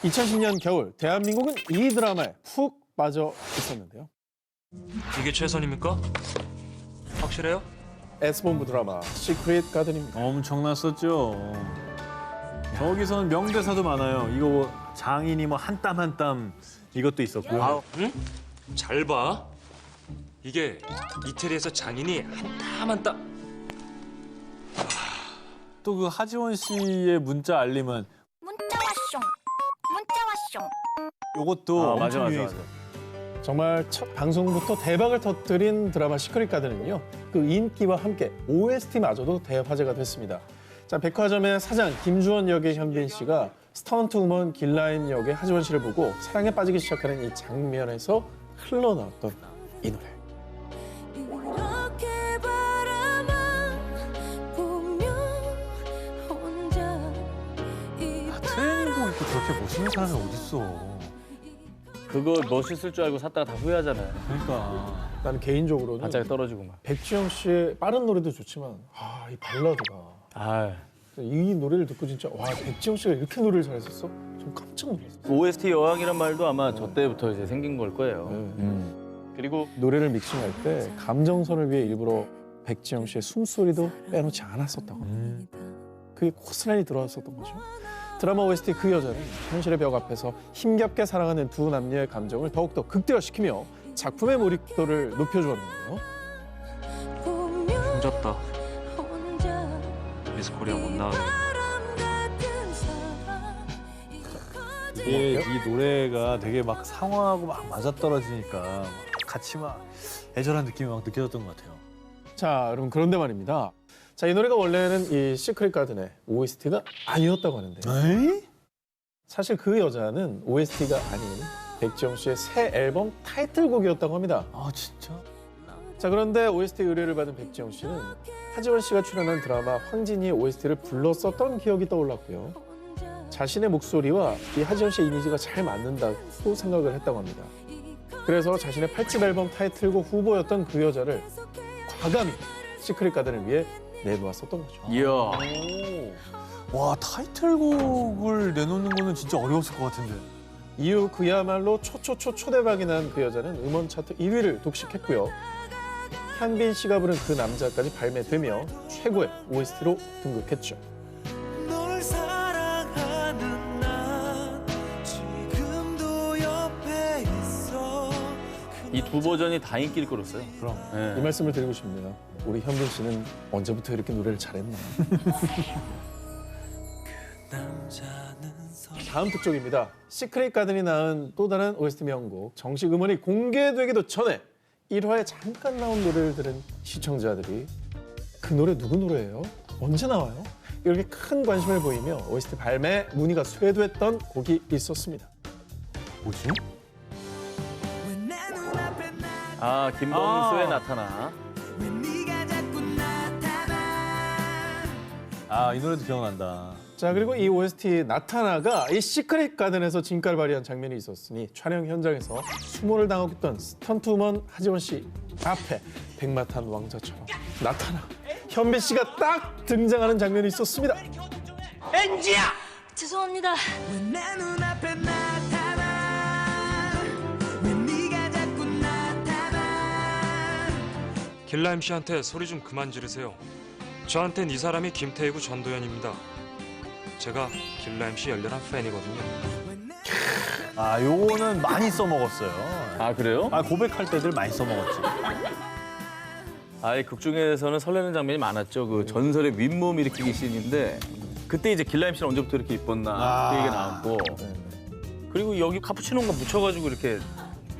2010년 겨울 대한민국은 이 드라마에 푹 빠져 있었는데요. 이게 최선입니까? 확실해요? S본부 드라마 시크릿 가든입니다. 엄청났었죠. 저기서는 명대사도 많아요. 이거 뭐 장인이 뭐 한 땀 한 땀 이것도 있었고요. 아, 응? 잘 봐. 이게 이태리에서 장인이 한 땀 한 땀. 또 그 하지원 씨의 문자 알림은 문자 왔숑. 문자 왔숑. 이것도 맞아, 엄청 맞아, 유행했어요. 정말 첫 방송부터 대박을 터뜨린 드라마 시크릿 가든은요. 그 인기와 함께 OST마저도 대화제가 됐습니다. 자, 백화점의 사장 김주원 역의 현빈 씨가 스턴트 우먼 길라임 역의 하지원 씨를 보고 사랑에 빠지기 시작하는 이 장면에서 흘러나왔던 이 노래. 이렇게 바라만 보며 혼자 이 트레이닝복 입고 저렇게 멋있는 사람이 어딨어. 그거 멋있을 줄 알고 샀다가 다 후회하잖아요. 그러니까. 나는 개인적으로는 반짝이 떨어지고 막. 백지영 씨의 빠른 노래도 좋지만 이 발라드가 아, 이 노래를 듣고 진짜 와 백지영 씨가 이렇게 노래를 잘했었어? 좀 깜짝 놀랐어요. OST 여왕이란 말도 아마 저 때부터 이제 생긴 걸 거예요. 그리고 노래를 믹싱할 때 감정선을 위해 일부러 백지영 씨의 숨소리도 빼놓지 않았었다고 합니다. 그게 고스란히 들어왔었던 거죠. 드라마 OST 그 여자는 현실의 벽 앞에서 힘겹게 사랑하는 두 남녀의 감정을 더욱더 극대화시키며 작품의 몰입도를 높여주었는데요. 보며 힘졌다. 혼자 미스 코리아 못 나가네. 바람 같은 사랑 이게 이 노래가 되게 막 상황하고 막 맞아떨어지니까 막 같이 막 애절한 느낌이 막 느껴졌던 것 같아요. 자, 여러분 그런데 말입니다. 자, 이 노래가 원래는 이 시크릿 가든의 OST가 아니었다고 하는데 에이? 사실 그 여자는 OST가 아닌 백지영 씨의 새 앨범 타이틀곡이었다고 합니다. 아 진짜? 자, 그런데 OST 의뢰를 받은 백지영 씨는 하지원 씨가 출연한 드라마 황진이의 OST를 불렀었던 기억이 떠올랐고요. 자신의 목소리와 이 하지원 씨의 이미지가 잘 맞는다고 생각을 했다고 합니다. 그래서 자신의 8집 앨범 타이틀곡 후보였던 그 여자를 과감히 시크릿 가든을 위해 내놓았었던 거죠. 이야. 와 타이틀곡을 내놓는 거는 진짜 어려웠을 것 같은데. 이후 그야말로 초대박이 난 그 여자는 음원 차트 1위를 독식했고요. 현빈 씨가 부른 그 남자까지 발매되며 최고의 OST로 등극했죠. 널 사랑하는 난 지금도 옆에 있어. 이 두 버전이 다 인기를 끌었어요. 그럼. 네. 이 말씀을 드리고 싶네요. 우리 현빈 씨는 언제부터 이렇게 노래를 잘했나. 남자는 서 다음 특종입니다. 시크릿 가든이 낳은 또 다른 OST 명곡 정식 음원이 공개되기도 전에 1화에 잠깐 나온 노래를 들은 시청자들이 그 노래 누구 노래예요? 언제 나와요? 이렇게 큰 관심을 보이며 OST 발매 문의가 쇄도했던 곡이 있었습니다. 뭐지? 왜내 눈앞에 아, 김범수의 나타나. 왜 네가 자꾸 나타나. 아 이 노래도 기억난다. 자, 그리고 이 OST 나타나가 이 시크릿 가든에서 진가를 발휘한 장면이 있었으니 촬영 현장에서 수모를 당하고 있던 스턴트우먼 하지원 씨 앞에 백마탄 왕자처럼 나타나 현빈 씨가 딱 등장하는 장면이 있었습니다. 죄송합니다. 왜내 눈앞에 나타나. 왜 네가 자꾸 나타나. 길라임 씨한테 소리 좀 그만 지르세요. 저한텐 이 사람이 김태희구 전도연입니다. 제가 길라임 씨 열렬한 팬이거든요. 아 요거는 많이 써먹었어요. 아, 그래요? 아 고백할 때들 많이 써먹었지. 아이 극 중에서는 설레는 장면이 많았죠. 그 전설의 윗몸 일으키기 씬인데 그때 이제 길라임 씨는 언제부터 이렇게 이뻤나 그 얘기가 나왔고 그리고 여기 카푸치노가 묻혀가지고 이렇게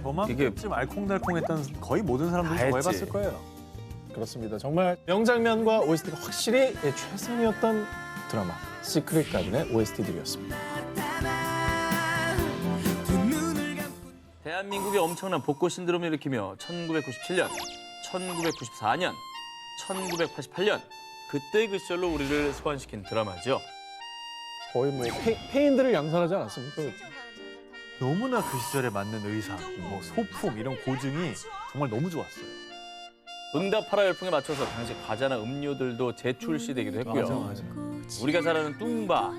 저만큼 알콩달콩했던 거의 모든 사람들이 다 저거 했지. 해봤을 거예요. 그렇습니다. 정말 명장면과 OST가 확실히 최선이었던 드라마 시크릿 가든의 OST들이었습니다. 두 눈을 감고 대한민국의 엄청난 복고 신드롬을 일으키며 1997년, 1994년, 1988년 그때 그 시절로 우리를 소환시킨 드라마죠. 거의 뭐 페인들을 양산하지 않았습니까? 너무나 그 시절에 맞는 의상, 뭐 소품 이런 고증이 정말 너무 좋았어요. 응답하라 열풍에 맞춰서 당시 과자나 음료들도 재출시되기도 했고요. 맞아. 우리가 잘 아는 뚱바,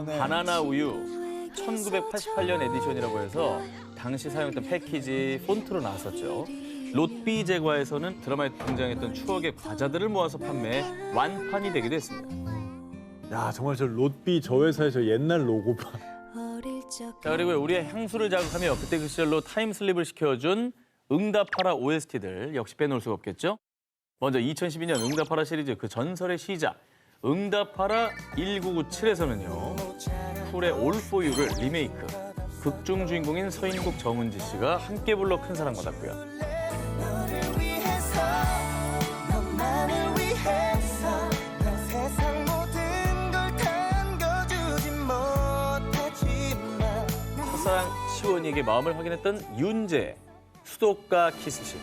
네. 바나나 우유, 1988년 에디션이라고 해서 당시 사용했던 패키지 폰트로 나왔었죠. 롯비 제과에서는 드라마에 등장했던 추억의 과자들을 모아서 판매해 완판이 되기도 했습니다. 야 정말 저 롯비 저 회사의 저 옛날 로고판. 어릴 적 자, 그리고 우리의 향수를 자극하며 그때 그 시절로 타임슬립을 시켜준 응답하라 OST들 역시 빼놓을 수가 없겠죠. 먼저 2012년 응답하라 시리즈 그 전설의 시작 응답하라 1997에서는요. 쿨의 All For You를 리메이크 극중 주인공인 서인국 정은지 씨가 함께 불러 큰 사랑받았고요. 너를 위해서 너만을 위해서 난 세상 모든 걸 담겨주지 못하지만 첫사랑 시원이에게 마음을 확인했던 윤재 수도가 키스씬.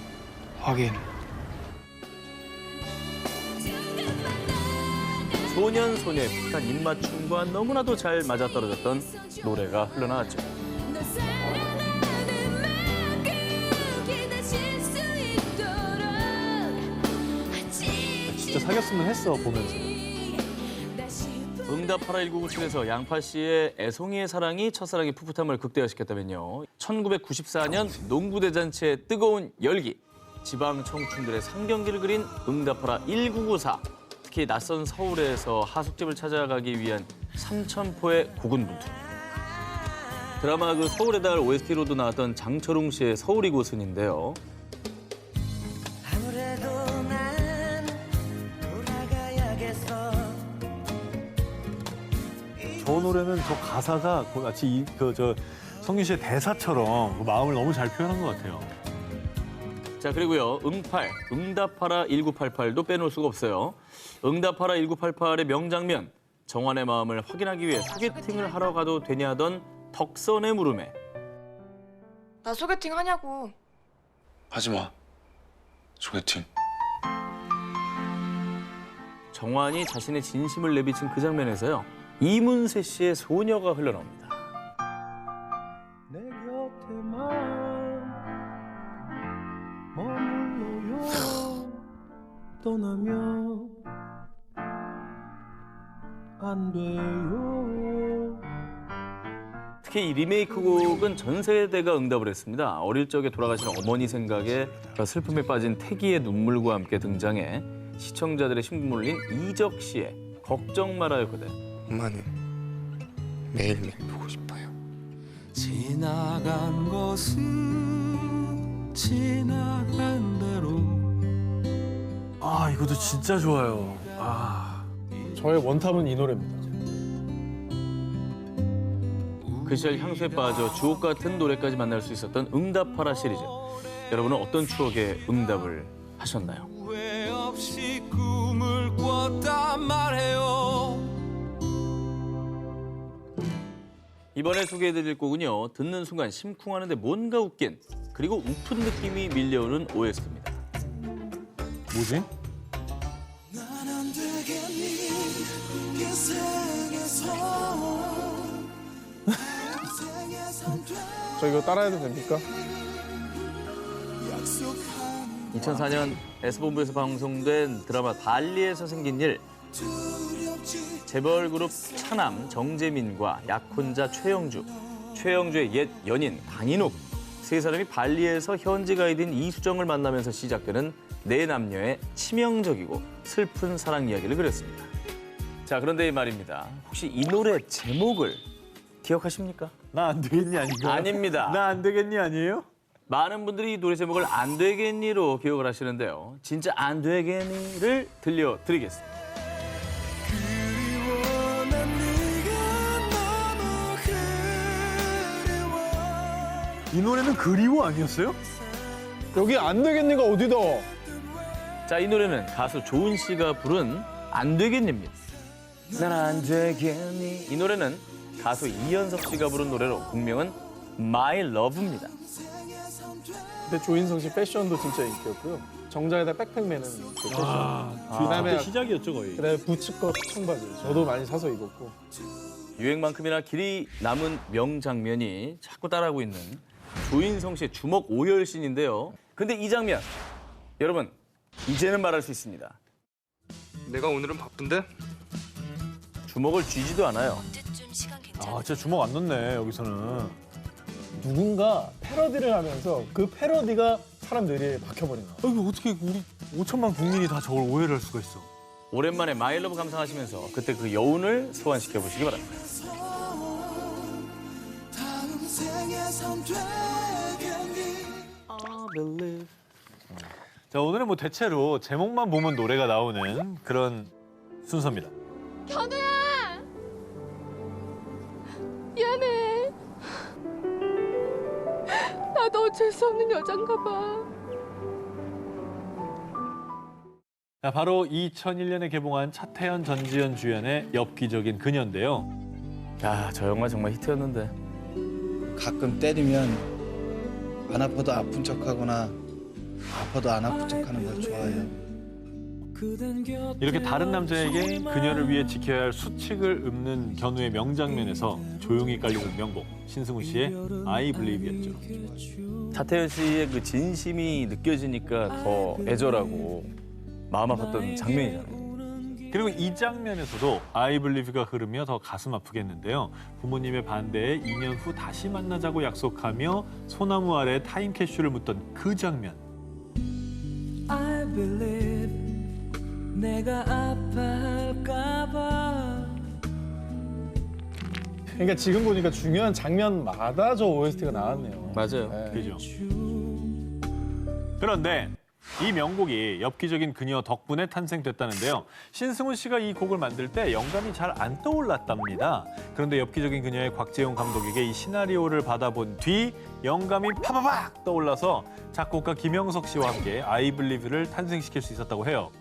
확인. 소년 소녀의 픽한 입맞춤과 너무나도 잘 맞아떨어졌던 노래가 흘러나왔죠. 널 사랑하는 만큼 기다릴 수 있도록 진짜 사귀었으면 했어 보면서. 응답하라 1997에서 양파 씨의 애송이의 사랑이 첫사랑의 풋풋함을 극대화시켰다면요. 1994년 농구대잔치의 뜨거운 열기, 지방 청춘들의 상경기를 그린 응답하라 1994. 특히 낯선 서울에서 하숙집을 찾아가기 위한 삼천포의 고군분투. 드라마 그 서울의 달 OST로도 나왔던 장철웅 씨의 서울이 곳은인데요. 아무래도 난 돌아가야겠어. 저 노래는 저 가사가 마치 저 성균 씨의 대사처럼 그 마음을 너무 잘 표현한 것 같아요. 자, 그리고요. 응답하라 1988도 빼놓을 수가 없어요. 응답하라 1988의 명장면, 정환의 마음을 확인하기 위해 소개팅을 하러 가도 되냐 하던 덕선의 물음에 나 소개팅 하냐고. 하지 마. 소개팅. 정환이 자신의 진심을 내비친 그 장면에서요. 이문세 씨의 소녀가 흘러나옵니다. 내 곁에만 머물러요. 떠나면 안 돼요. 특히 이 리메이크 곡은 전 세대가 응답을 했습니다. 어릴 적에 돌아가신 어머니 생각에 슬픔에 빠진 태기의 눈물과 함께 등장해 시청자들의 심금을 울린 이적 씨의 걱정 말아요 그대. 엄마는 매일매일 보고 싶어요. 지나간 것은 지나간 대로. 아 이것도 진짜 좋아요. 아 저의 원탑은 이 노래입니다. 그 시절 향수에 빠져 주옥 같은 노래까지 만날 수 있었던 응답하라 시리즈. 여러분은 어떤 추억에 응답을 하셨나요? 후회 없이 꿈을 꿨단 말해요. 이번에 소개해드릴 곡은요. 듣는 순간 심쿵하는데 뭔가 웃긴 그리고 우픈 느낌이 밀려오는 OST입니다. 뭐지? 난안 되겠니 인생에서. 저 이거 따라해도 됩니까? 2004년 S본부에서 방송된 드라마 달리에서 생긴 일. 재벌그룹 차남 정재민과 약혼자 최영주, 최영주의 옛 연인 강인욱 세 사람이 발리에서 현지 가이드인 이수정을 만나면서 시작되는 네 남녀의 치명적이고 슬픈 사랑 이야기를 그렸습니다. 자, 그런데 말입니다. 혹시 이 노래 제목을 기억하십니까? 나 안 되겠니 아닌가? 아닙니다. 나 안 되겠니 아니에요? 많은 분들이 이 노래 제목을 안 되겠니로 기억을 하시는데요. 진짜 안 되겠니를 들려드리겠습니다. 그리워 난 네가 너무 그리워. 이 노래는 그리워 아니었어요? 여기 안 되겠니가 어디다? 자, 이 노래는 가수 조은 씨가 부른 안 되겠니입니다. 난 안 되겠니. 이 노래는 가수 이현석 씨가 부른 노래로 국명은 My Love입니다. 근데 조인성 씨 패션도 진짜 인기였고요. 정장에다 백팩 매는 그 패션. 그다음에 그때 시작이었죠 거의. 그다음에 부츠컷 청바지. 저도 많이 사서 입었고. 유행만큼이나 길이 남은 명장면이 자꾸 따라하고 있는 조인성 씨의 주먹 오열신인데요. 근데 이 장면, 여러분 이제는 말할 수 있습니다. 내가 오늘은 바쁜데? 주먹을 쥐지도 않아요. 언제쯤 시간 아, 진짜 주먹 안 넣네, 여기서는. 누군가 패러디를 하면서 그 패러디가 사람 뇌리에 박혀버린 거야. 이거 어떻게 우리 5천만 국민이 다 저걸 오해를 할 수가 있어. 오랜만에 마이러브 감상하시면서 그때 그 여운을 소환시켜 보시기 바랍니다. 다음 생에선 되겠니 자, 오늘은 뭐 대체로 제목만 보면 노래가 나오는 그런 순서입니다. 견우야! 미안해. 나도 어쩔 수 없는 여잔가 봐. 자, 바로 2001년에 개봉한 차태현, 전지현 주연의 엽기적인 그녀인데요. 야, 저 영화 정말 히트였는데. 가끔 때리면 안 아파도 아픈 척하거나 아파도 안 아픈 척하는 걸 좋아해요. 이렇게 다른 남자에게 그녀를 위해 지켜야 할 수칙을 읊는 견우의 명장면에서 조용히 깔리는 명곡, 신승훈 씨의 I Believe였죠. 차태현 씨의 그 진심이 느껴지니까 더 애절하고 마음 아팠던 장면이잖아요. 그리고 이 장면에서도 I Believe가 흐르며 더 가슴 아프게 했는데요. 부모님의 반대에 2년 후 다시 만나자고 약속하며 소나무 아래 타임캡슐을 묻던 그 장면. I believe 내가 아파할까봐 그러니까 지금 보니까 중요한 장면마다 저 OST가 나왔네요. 맞아요. 네. 그죠? 그런데 이 명곡이 엽기적인 그녀 덕분에 탄생됐다는데요. 신승훈 씨가 이 곡을 만들 때 영감이 잘 안 떠올랐답니다. 그런데 엽기적인 그녀의 곽재용 감독에게 이 시나리오를 받아본 뒤 영감이 파바박 떠올라서 작곡가 김영석 씨와 함께 I Believe를 탄생시킬 수 있었다고 해요.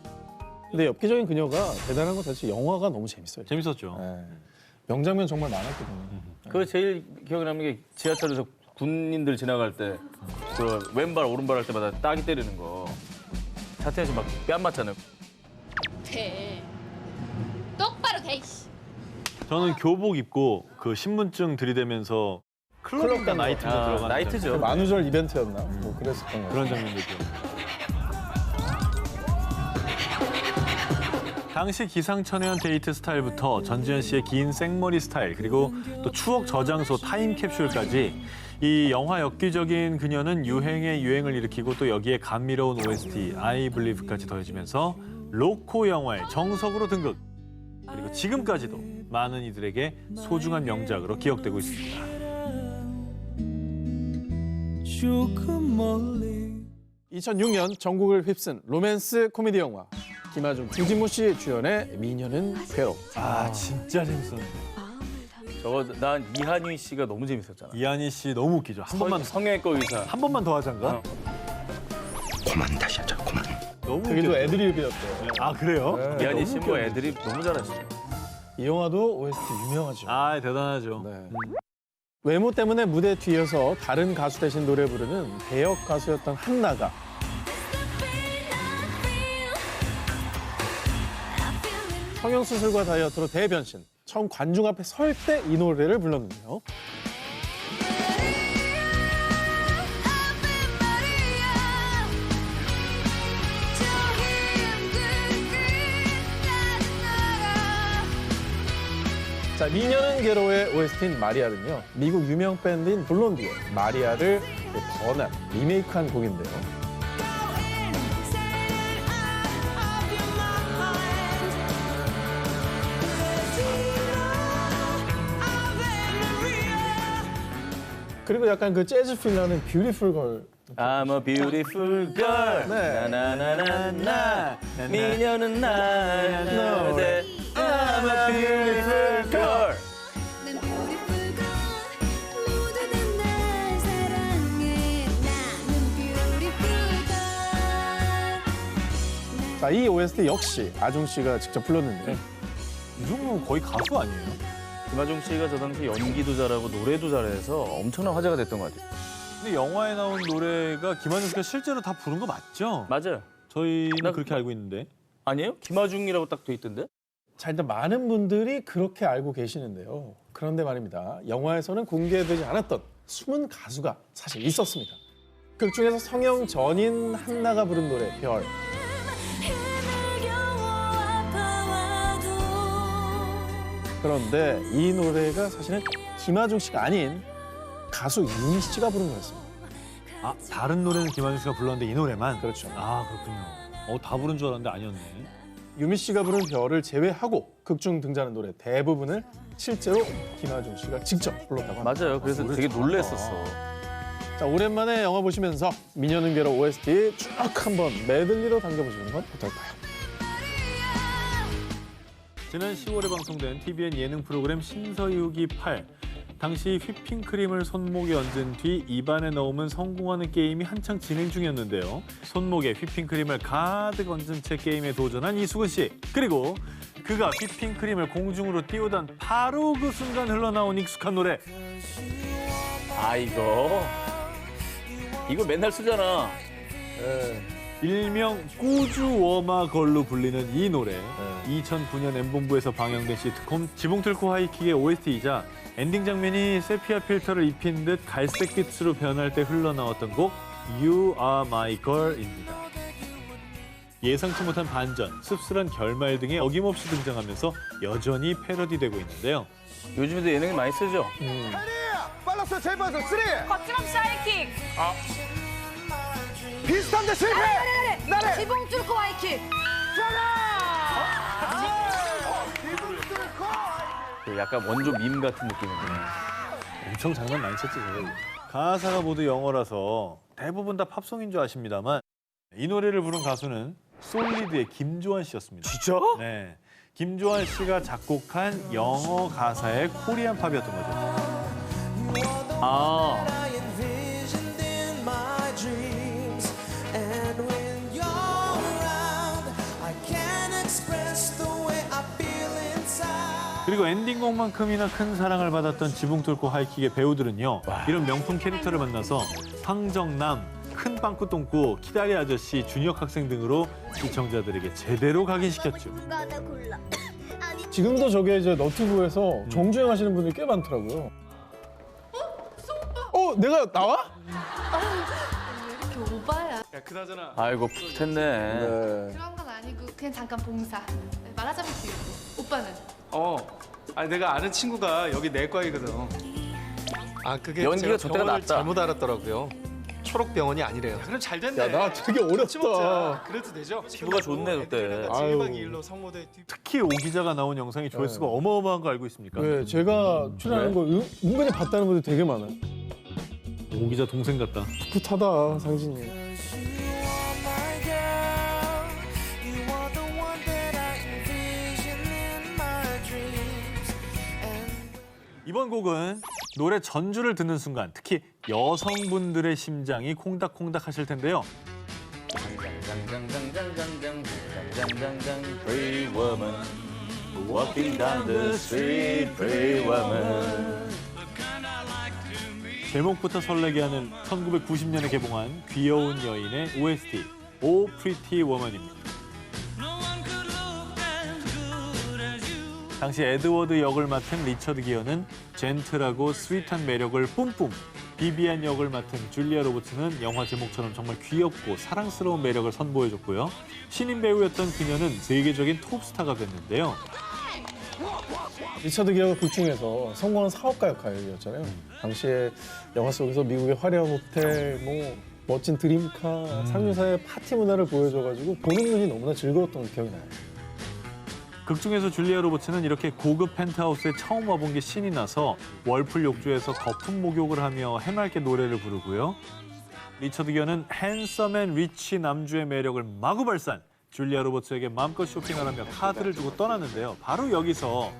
근데 엽기적인 그녀가 대단한 건 사실 영화가 너무 재밌어요. 재밌었죠. 네. 명장면 정말 많았거든요. 그 제일 기억에 남는 게 지하철에서 군인들 지나갈 때 그 왼발 오른발 할 때마다 따기 때리는 거. 차태현 씨 막 뺨 맞잖아요. 돼. 똑바로 돼, 이씨. 저는 교복 입고 그 신분증 들이대면서 클럽과 나이트가 들어가는 나이트죠. 장면. 만우절 이벤트였나? 뭐 그랬었던 거 같아요. 그런 장면들이죠. 당시 기상천외한 데이트 스타일부터 전지현 씨의 긴 생머리 스타일, 그리고 또 추억 저장소 타임캡슐까지 이 영화 엽기적인 그녀는 유행의 유행을 일으키고 또 여기에 감미로운 OST I Believe까지 더해지면서 로코 영화의 정석으로 등극. 그리고 지금까지도 많은 이들에게 소중한 명작으로 기억되고 있습니다. 조금 멀리 2006년 전국을 휩쓴 로맨스 코미디 영화 김하중, 주진모 씨 주연의 미녀는 괴롭다. 아, 진짜 재밌었는데. 저거 난 이한희 씨가 너무 재밌었잖아. 이한희 씨 너무 웃기죠. 한 번만 성형외과 의사. 한 번만 더 하자인가? 그만 다시 하자 그만. 너무 그게 또 웃겼죠. 애드리브였대요. 아, 그래요? 네. 이한희 씨 뭐 애들이 너무 잘하시죠. 이 영화도 OST 유명하죠. 아, 대단하죠. 네. 외모 때문에 무대 뒤에서 다른 가수 대신 노래 부르는 배역 가수였던 한나가 성형수술과 다이어트로 대변신. 처음 관중 앞에 설 때 이 노래를 불렀는데요. 자, 미녀는 괴로워의 OST인 마리아는요, 미국 유명 밴드인 블론디의 마리아를 번안, 리메이크한 곡인데요. 그리고 약간 그 재즈 필 나는 뷰티풀 걸. I'm a beautiful girl. 네. 나나나나나. 미녀는 나한테 I'm a beautiful girl. 난 beautiful girl. 모두는 날 사랑해. 나는 beautiful girl. 자, 이 OST 역시 아중 씨가 직접 불렀는데요. 이 정도면 거의 가수 아니에요? 김하중 씨가 저 당시 연기도 잘하고 노래도 잘해서 엄청난 화제가 됐던 것 같아요. 근데 영화에 나온 노래가 김하중 씨가 실제로 다 부른 거 맞죠? 맞아요. 저희는 그렇게 알고 있는데. 아니에요? 김하중이라고 딱 돼 있던데? 자, 일단 많은 분들이 그렇게 알고 계시는데요. 그런데 말입니다. 영화에서는 공개되지 않았던 숨은 가수가 사실 있었습니다. 극 중에서 성형 전인 한나가 부른 노래 별. 힘을 겨워 아파와도 그런데 이 노래가 사실은 김하중 씨가 아닌 가수 유미 씨가 부른 거였습니다. 아, 다른 노래는 김하중 씨가 불렀는데 이 노래만? 그렇죠. 아, 그렇군요. 다 부른 줄 알았는데 아니었네. 유미 씨가 부른 별을 제외하고 극중 등장하는 노래 대부분을 실제로 김하중 씨가 직접 불렀다고 합니다. 맞아요. 그래서 되게 놀랬었어. 자, 오랜만에 영화 보시면서 미녀는 괴로 OST 쭉 한번 메들리로 당겨보시는 건 어떨까요? 지난 10월에 방송된 TVN 예능 프로그램 신서유기 8. 당시 휘핑크림을 손목에 얹은 뒤 입안에 넣으면 성공하는 게임이 한창 진행 중이었는데요. 손목에 휘핑크림을 가득 얹은 채 게임에 도전한 이수근 씨. 그리고 그가 휘핑크림을 공중으로 띄우던 바로 그 순간 흘러나온 익숙한 노래. 아, 이거 맨날 쓰잖아. 일명 꾸주워마 걸로 불리는 이 노래. 2009년 M본부에서 방영된 시트콤 지붕 뚫고 하이킥의 OST이자 엔딩 장면이 세피아 필터를 입힌 듯 갈색빛으로 변할 때 흘러나왔던 곡 You Are My Girl입니다. 예상치 못한 반전, 씁쓸한 결말 등에 어김없이 등장하면서 여전히 패러디되고 있는데요. 요즘에도 예능이 많이 쓰죠. 빨랐어 제발 3 거침없이 하이킥. 비슷한데 실패 나래 지붕 뚫고 하이킥. 그 약간 원조 밈 같은 느낌이네. 엄청 장난 많이 쳤지, 저거. 가사가 모두 영어라서 대부분 다 팝송인 줄 아십니다만 이 노래를 부른 가수는 솔리드의 김조한 씨였습니다. 진짜? 네. 김조한 씨가 작곡한 영어 가사의 코리안 팝이었던 거죠. 아, 그리고 엔딩곡만큼이나 큰 사랑을 받았던 지붕 뚫고 하이킥의 배우들은요. 이런 명품 캐릭터를 만나서 황정남, 큰 빵꾸 똥꾸, 키다리 아저씨, 준혁 학생 등으로 시청자들에게 제대로 각인시켰죠. 지금도 저게 이제 너튜브에서 정주행 하시는 분들이 꽤 많더라고요. 내가 나와? 이렇게 오바야. 아이고 풋했네. 그런 건 아니고 그냥 잠깐 봉사. 말하자면 귀엽고. 오빠는? 내가 아는 친구가 여기 내과이거든. 그게 연기가 제가 저 때가 병원을 낫다. 잘못 알았더라고요. 초록병원이 아니래요. 그럼 잘 됐네. 야, 나 되게 어렵다. 그래도 되죠. 피부가 좋네, 그때. 아유. 1박 2일로 성모대 특히 오 기자가 나온 영상이 조회수가 어마어마한 거 알고 있습니까? 네, 제가 출연하는 거 은근히 봤다는 분들 되게 많아요. 오 기자 동생 같다. 풋하다, 상진이. 이번 곡은 노래 전주를 듣는 순간 특히 여성분들의 심장이 콩닥콩닥 하실 텐데요. 장장장장장장장장장장 Pretty woman walking down the street Pretty woman. 제목부터 설레게 하는 1990년에 개봉한 귀여운 여인의 OST Oh Pretty Woman입니다. 당시 에드워드 역을 맡은 리처드 기어는 젠틀하고 스윗한 매력을 뿜뿜, 비비안 역을 맡은 줄리아 로버츠는 영화 제목처럼 정말 귀엽고 사랑스러운 매력을 선보여줬고요. 신인 배우였던 그녀는 세계적인 톱스타가 됐는데요. 리처드 기어가 극 중에서 성공한 사업가 역할이었잖아요. 당시에 영화 속에서 미국의 화려한 호텔, 멋진 드림카, 상류사의 파티 문화를 보여줘가지고 보는 눈이 너무나 즐거웠던 기억이 나요. 극 중에서 줄리아 로버츠는 이렇게 고급 펜트하우스에 처음 와본 게 신이 나서 월풀 욕조에서 거품 목욕을 하며 해맑게 노래를 부르고요. 리처드 기어는 핸섬 앤 리치 남주의 매력을 마구 발산, 줄리아 로버츠에게 마음껏 쇼핑하라며 카드를 주고 떠났는데요. 바로 여기서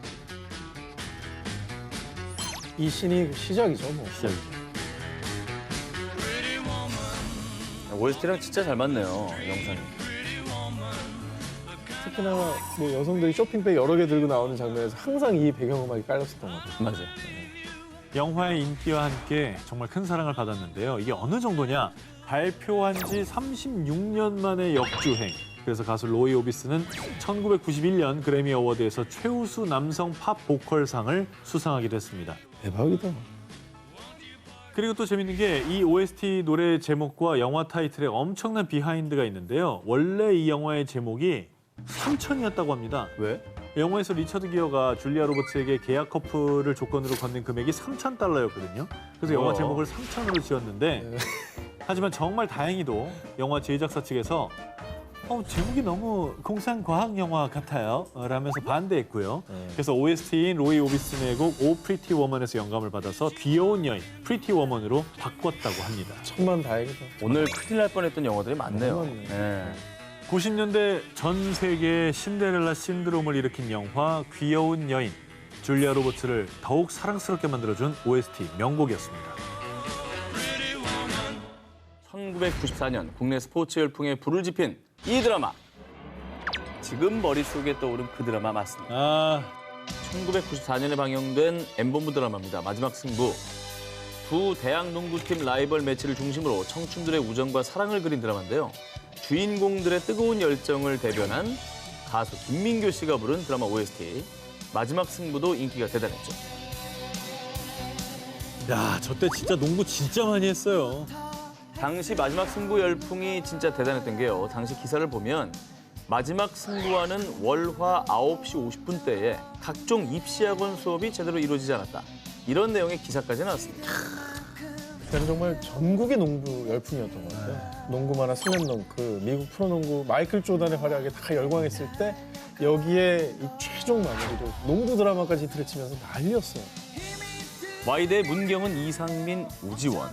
이 씬이 시작이죠, 시작이죠. OST랑 진짜 잘 맞네요, 영상이. 특히나 여성들이 쇼핑백 여러 개 들고 나오는 장면에서 항상 이 배경음악이 깔렸었던 것 같아요. 맞아요. 영화의 인기와 함께 정말 큰 사랑을 받았는데요. 이게 어느 정도냐? 발표한 지 36년 만에 역주행. 그래서 가수 로이 오비스는 1991년 그래미 어워드에서 최우수 남성 팝 보컬상을 수상하게 됐습니다. 대박이다. 그리고 또 재밌는 게 이 OST 노래 제목과 영화 타이틀에 엄청난 비하인드가 있는데요. 원래 이 영화의 제목이 삼천이었다고 합니다. 왜? 영화에서 리처드 기어가 줄리아 로버츠에게 계약 커플을 조건으로 건넨 금액이 $3,000였거든요. 그래서 영화 제목을 3,000으로 지었는데 하지만 정말 다행히도 영화 제작사 측에서 제목이 너무 공상과학 영화 같아요 라면서 반대했고요. 그래서 OST인 로이 오비슨의 곡 오 프리티 워먼에서 영감을 받아서 귀여운 여인 프리티 워먼으로 바꿨다고 합니다. 천만 다행이다. 오늘 큰일 날 뻔했던 영화들이 많네요. 많네. 네. 90년대 전 세계에 신데렐라 신드롬을 일으킨 영화 귀여운 여인. 줄리아 로버츠를 더욱 사랑스럽게 만들어준 OST 명곡이었습니다. 1994년 국내 스포츠 열풍에 불을 지핀 이 드라마. 지금 머릿속에 떠오른 그 드라마 맞습니다. 1994년에 방영된 M본부 드라마입니다. 마지막 승부. 두 대학 농구팀 라이벌 매치를 중심으로 청춘들의 우정과 사랑을 그린 드라마인데요. 주인공들의 뜨거운 열정을 대변한 가수 김민교 씨가 부른 드라마 OST. 마지막 승부도 인기가 대단했죠. 야, 저 때 진짜 농구 진짜 많이 했어요. 당시 마지막 승부 열풍이 진짜 대단했던 게요. 당시 기사를 보면 마지막 승부와는 월화 9시 50분대에 각종 입시학원 수업이 제대로 이루어지지 않았다. 이런 내용의 기사까지 나왔습니다. 그때는 정말 전국의 농구 열풍이었던 것 같아요. 농구만화 슬램덩크, 미국 프로농구 마이클 조단의 활약에 다 열광했을 때 여기에 이 최종 마무리로 농구 드라마까지 들이치면서 난리였어요. Y대 문경은 이상민, 우지원,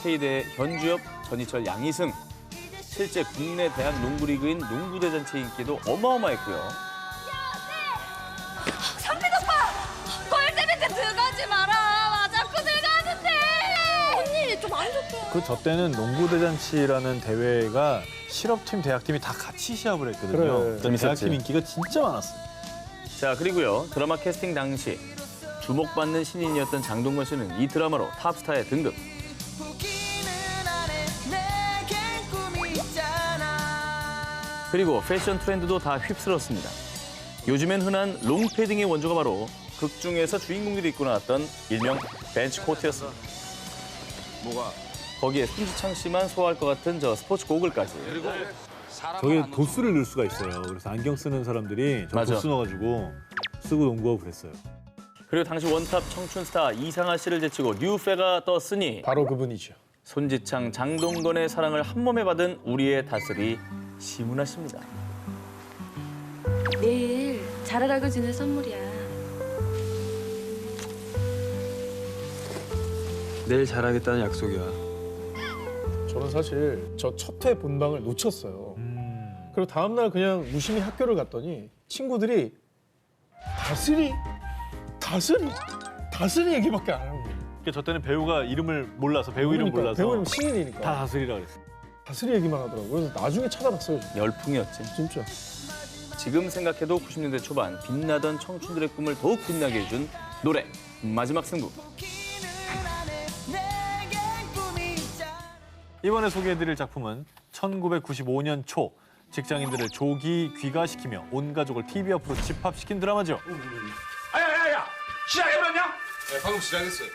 K대 현주엽, 전희철, 양희승. 실제 국내 대학 농구리그인 농구대잔치 인기도 어마어마했고요. 상민 오빠! 골대비트 들어가지 마라! 자꾸 들어가는데! 언니 좀 안 좋게. 저 때는 농구대잔치라는 대회가 실업팀, 대학팀이 다 같이 시합을 했거든요. 그래. 그래서 대학팀 인기가 진짜 많았어요. 자, 그리고요. 드라마 캐스팅 당시 주목받는 신인이었던 장동건 씨는 이 드라마로 탑스타에 등극. 그리고 패션 트렌드도 다 휩쓸었습니다. 요즘엔 흔한 롱패딩의 원조가 바로 극 중에서 주인공들이 입고 나왔던 일명 벤치 코트였습니다. 뭐가? 거기에 손지창 씨만 소화할 것 같은 저 스포츠 고글까지. 저게 도수를 넣을 수가 있어요. 그래서 안경 쓰는 사람들이 저 맞아. 도수 넣어가지고 쓰고 농구하고 그랬어요. 그리고 당시 원탑 청춘 스타 이상하 씨를 제치고 류페가 떴으니 바로 그분이죠. 손지창, 장동건의 사랑을 한 몸에 받은 우리의 다스리 심은하 씨입니다. 내일 잘하라고 주는 선물이야. 내일 잘하겠다는 약속이야. 저는 사실 저 첫 회 본방을 놓쳤어요. 그리고 다음날 그냥 무심히 학교를 갔더니 친구들이 다스리 얘기밖에 안 하는 거예요. 그러니까 저 때는 배우가 이름을 몰라서 배우 이름 몰라서 배우 이름 신인이니까 다 다스리라 그랬어요. 다스리 얘기만 하더라고요. 그래서 나중에 찾아봤어요. 열풍이었지. 진짜. 지금 생각해도 90년대 초반 빛나던 청춘들의 꿈을 더욱 빛나게 해준 노래 마지막 승부. 이번에 소개해드릴 작품은 1995년 초 직장인들을 조기 귀가시키며 온 가족을 TV 앞으로 집합시킨 드라마죠. 야야야야! 시작해버렸냐? 네, 방금 시작했어요.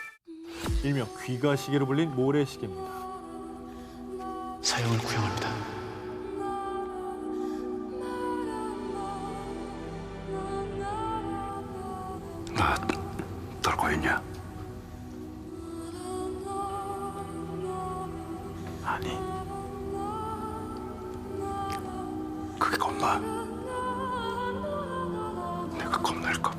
일명 귀가시계로 불린 모래시계입니다. 사형을 구형합니다. 나 떨고 있냐? 아니. 그게 겁나. 내가 겁날까 봐.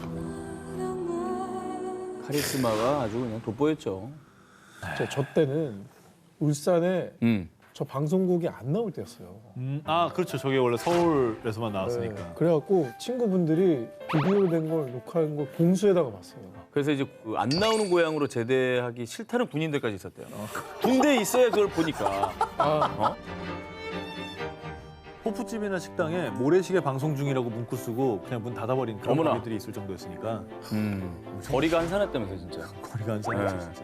카리스마가 아주 그냥 돋보였죠. 저 때는 울산에 저 방송국이 안 나올 때였어요. 그렇죠. 저게 원래 서울에서만 나왔으니까. 네. 그래갖고 친구분들이 비디오로 된 걸 녹화한 걸 봉수에다가 봤어요. 그래서 이제 그 안 나오는 고향으로 제대하기 싫다는 군인들까지 있었대요. 군대에 있어야 그걸 보니까. 호프집이나 식당에 모래시계 방송 중이라고 문구 쓰고 그냥 문 닫아버린 그런 어머나. 가게들이 있을 정도였으니까 거리가 한산했다면서요, 진짜. 거리가 안 사네요, 네. 진짜.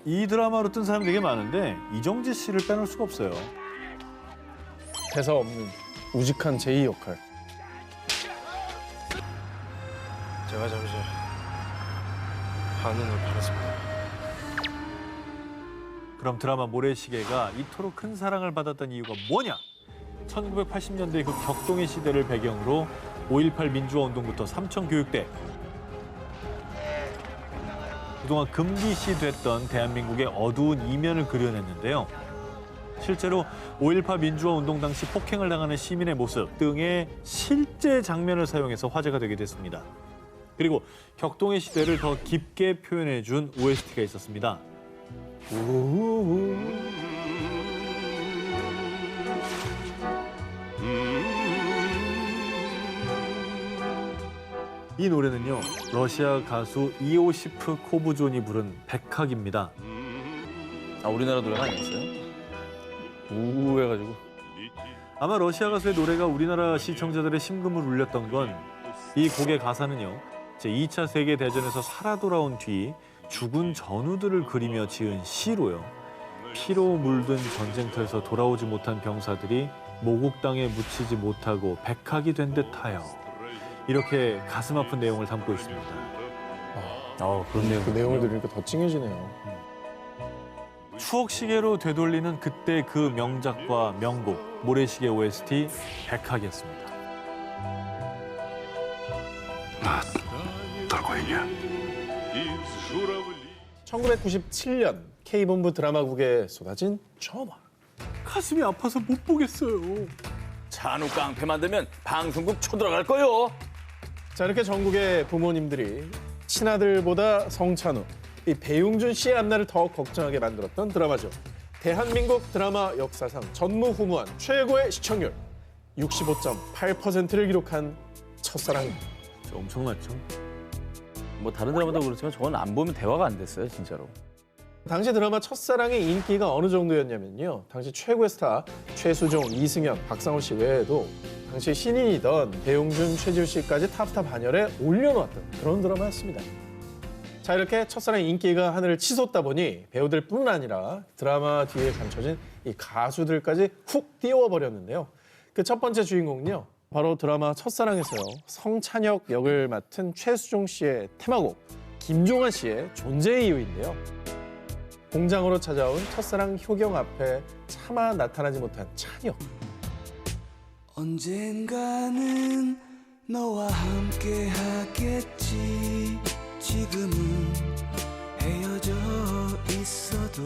이 드라마로 뜬 사람 되게 많은데 이정재 씨를 빼놓을 수가 없어요. 대사 없는 우직한 제2 역할. 제가 잠시 한눈을 팔았습니다. 그럼 드라마 모래시계가 이토록 큰 사랑을 받았던 이유가 뭐냐? 1980년대 그 격동의 시대를 배경으로 5.18 민주화 운동부터 삼청교육대, 그동안 금기시됐던 대한민국의 어두운 이면을 그려냈는데요. 실제로 5.18 민주화 운동 당시 폭행을 당하는 시민의 모습 등의 실제 장면을 사용해서 화제가 되게 됐습니다. 그리고 격동의 시대를 더 깊게 표현해준 OST가 있었습니다. 이 노래는요, 러시아 가수 이오시프 코브존이 부른 백학입니다. 아, 우리나라 노래가 아니었어요? 우해가지고. 아마 러시아 가수의 노래가 우리나라 시청자들의 심금을 울렸던 건 이 곡의 가사는요, 제2차 세계대전에서 살아 돌아온 뒤 죽은 전우들을 그리며 지은 시로요. 피로 물든 전쟁터에서 돌아오지 못한 병사들이 모국 땅에 묻히지 못하고 백학이 된 듯하여. 이렇게 가슴 아픈 내용을 담고 있습니다. 그런 내용. 그 내용을 들으니까 더 찡해지네요. 추억 시계로 되돌리는 그때 그 명작과 명곡, 모래시계 OST 백학이었습니다. 나 떨고 있냐? 1997년 K본부 드라마국에 쏟아진 전화. 가슴이 아파서 못 보겠어요. 찬우 깡패 만들면 방송국 쳐들어갈 거요. 자, 이렇게 전국의 부모님들이 친아들보다 성찬우, 이 배용준 씨의 앞날을 더 걱정하게 만들었던 드라마죠. 대한민국 드라마 역사상 전무후무한 최고의 시청률 65.8%를 기록한 첫사랑입니다. 엄청났죠. 뭐 다른 드라마도 그렇지만 저건 안 보면 대화가 안 됐어요, 진짜로. 당시 드라마 첫사랑의 인기가 어느 정도였냐면요. 당시 최고의 스타 최수종, 이승연, 박상우 씨 외에도 당시 신인이던 배용준, 최지우 씨까지 탑스타 반열에 올려놓았던 그런 드라마였습니다. 자, 이렇게 첫사랑의 인기가 하늘을 치솟다 보니 배우들뿐 아니라 드라마 뒤에 감춰진 이 가수들까지 훅 띄워버렸는데요. 그 첫 번째 주인공은요, 바로 드라마 첫사랑에서요, 성찬혁 역을 맡은 최수종 씨의 테마곡 김종환 씨의 존재의 이유인데요. 공장으로 찾아온 첫사랑 효경 앞에 차마 나타나지 못한 찬혁. 언젠가는 너와 함께 하겠지. 지금은 헤어져 있어도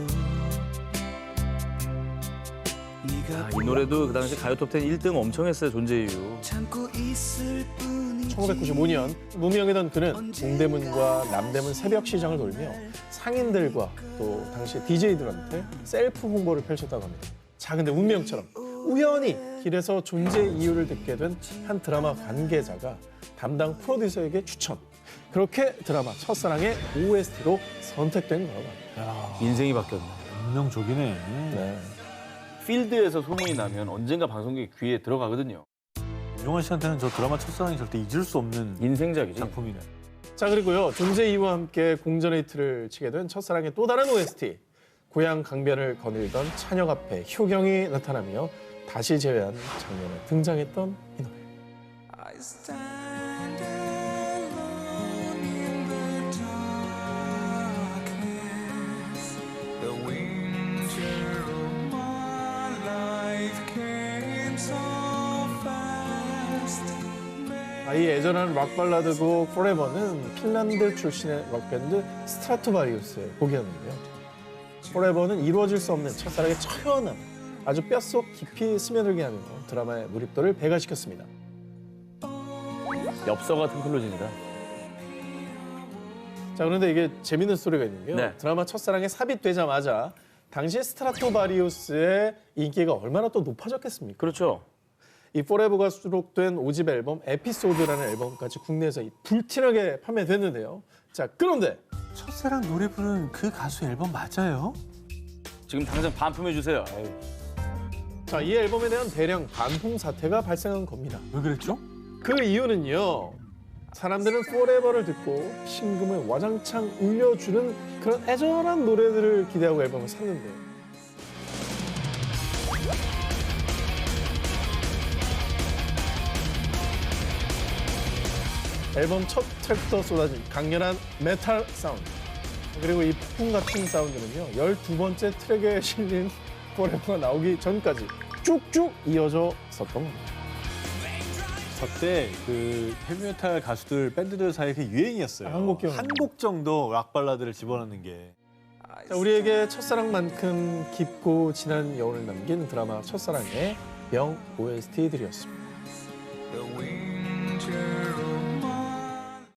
네가 이 노래도 그 당시 가요 톱10 1등 엄청 했어요, 존재의 이유. 참고 있을 뿐이지. 1995년 무명이던 그는 동대문과 남대문 새벽 시장을 돌며 상인들과 또 당시 DJ들한테 셀프 홍보를 펼쳤다고 합니다. 자, 근데 운명처럼 우연히 길에서 존재의 이유를 듣게 된 한 드라마 관계자가 담당 프로듀서에게 추천. 그렇게 드라마 첫사랑의 OST로 선택된 거라고 합니다. 인생이 바뀌었네. 운명적이네. 네. 필드에서 소문이 나면 언젠가 방송국의 귀에 들어가거든요. 윤종환 씨한테는 저 드라마 첫사랑이 절대 잊을 수 없는 인생작이지. 작품이네. 자, 그리고요, 존재 이유와 함께 공전의 히트를 치게 된 첫사랑의 또 다른 OST. 고향 강변을 거닐던 찬혁 앞에 효경이 나타나며 다시 재회한 장면에 등장했던 이 노래. I stand alone in the darkness. The winter of my life came so fast. 이 애절한 락 발라드곡 Forever는 핀란드 출신의 락밴드 스트라토바리우스의 곡이었는데요. Forever는 이루어질 수 없는 첫사랑의 처연함, 아주 뼛속 깊이 스며들게 하며 드라마의 몰입도를 배가시켰습니다. 엽서 같은 클로징이다. 자, 그런데 이게 재밌는 스토리가 있는 게요. 네. 드라마 첫사랑이 삽입되자마자 당시 스트라토바리우스의 인기가 얼마나 또 높아졌겠습니까? 그렇죠. 이 포레버가 수록된 5집 앨범 에피소드라는 앨범까지 국내에서 불티나게 판매됐는데요. 자, 그런데 첫사랑 노래 부르는 그 가수 앨범 맞아요? 지금 당장 반품해 주세요. 자, 이 앨범에 대한 대량 반품 사태가 발생한 겁니다. 왜 그랬죠? 그 이유는요, 사람들은 포레버를 듣고 심금을 와장창 울려주는 그런 애절한 노래들을 기대하고 앨범을 샀는데요. 앨범 첫 트랙부터 쏟아진 강렬한 메탈 사운드, 그리고 이 폭풍 같은 사운드는요, 12번째 트랙에 실린 포레버가 나오기 전까지 쭉쭉 이어져 있었던 겁니다. 저때 그 헤비메탈 가수들 밴드들 사이에 그 유행이었어요. 한 곡 기억. 한 곡 정도 락 발라드를 집어넣는 게. 자, 우리에게 첫사랑만큼 깊고 진한 여운을 남긴 드라마 첫사랑의 명 OST들이었습니다. The wind